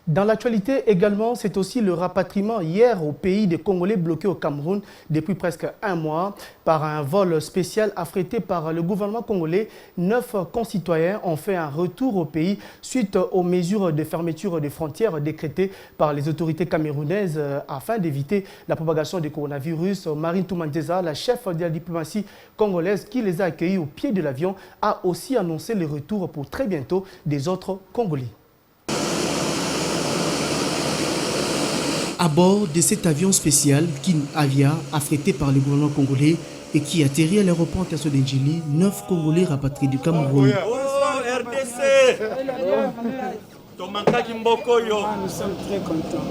Dans l'actualité également, c'est aussi le rapatriement hier au pays des Congolais bloqués au Cameroun depuis presque un mois par un vol spécial affrété par le gouvernement congolais. 9 concitoyens ont fait un retour au pays suite aux mesures de fermeture des frontières décrétées par les autorités camerounaises afin d'éviter la propagation du coronavirus. Marine Toumandeza, la chef de la diplomatie congolaise qui les a accueillis au pied de l'avion, a aussi annoncé le retour pour très bientôt des autres Congolais. À bord de cet avion spécial Kin Avia, affrété par le gouvernement congolais et qui atterrit à l'aéroport international d'Ndjili, 9 Congolais rapatriés du Cameroun. Nous sommes très contents.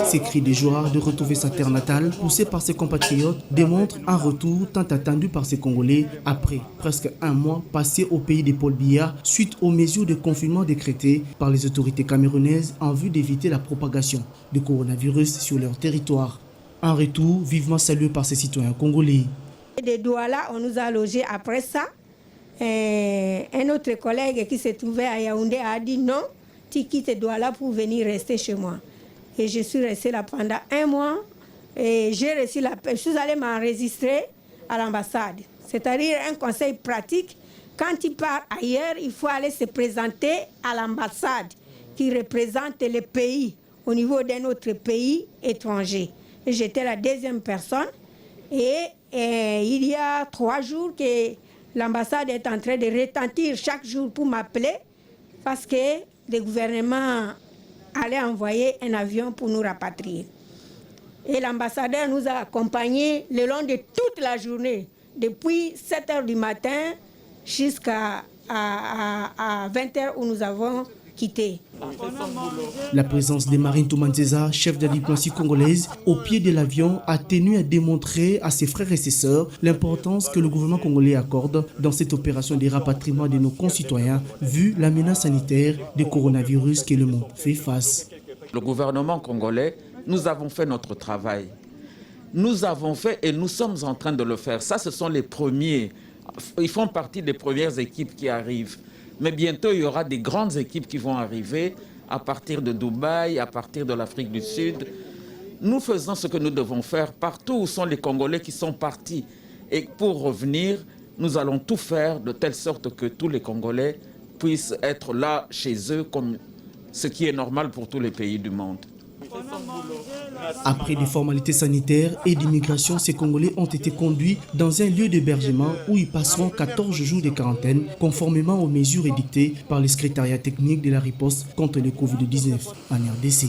Ces cris de joie de retrouver sa terre natale, poussés par ses compatriotes, démontrent un retour tant attendu par ces Congolais après presque un mois passé au pays de Paul Biya suite aux mesures de confinement décrétées par les autorités camerounaises en vue d'éviter la propagation du coronavirus sur leur territoire. Un retour vivement salué par ces citoyens congolais. De Douala, on nous a logés après ça. Un autre collègue qui se trouvait à Yaoundé a dit non, tu quittes Douala pour venir rester chez moi. Et je suis restée là pendant un mois et j'ai reçu je suis allée m'enregistrer à l'ambassade. C'est-à-dire un conseil pratique. Quand tu pars ailleurs, il faut aller se présenter à l'ambassade qui représente le pays au niveau d'un autre pays étranger. J'étais la deuxième personne et il y a 3 jours que l'ambassade est en train de retentir chaque jour pour m'appeler parce que le gouvernement allait envoyer un avion pour nous rapatrier. Et l'ambassadeur nous a accompagnés le long de toute la journée, depuis 7 h du matin jusqu'à 20 h où nous avons quitté. La présence de Marine Toumandeza, chef de la diplomatie congolaise, au pied de l'avion, a tenu à démontrer à ses frères et ses sœurs l'importance que le gouvernement congolais accorde dans cette opération de rapatriement de nos concitoyens, vu la menace sanitaire du coronavirus que le monde fait face. Le gouvernement congolais, nous avons fait notre travail. Nous avons fait et nous sommes en train de le faire. Ça, ce sont les premiers. Ils font partie des premières équipes qui arrivent. Mais bientôt, il y aura des grandes équipes qui vont arriver à partir de Dubaï, à partir de l'Afrique du Sud. Nous faisons ce que nous devons faire partout où sont les Congolais qui sont partis. Et pour revenir, nous allons tout faire de telle sorte que tous les Congolais puissent être là chez eux comme ce qui est normal pour tous les pays du monde. Après des formalités sanitaires et d'immigration, ces Congolais ont été conduits dans un lieu d'hébergement où ils passeront 14 jours de quarantaine, conformément aux mesures édictées par le secrétariat technique de la riposte contre le Covid-19 en RDC.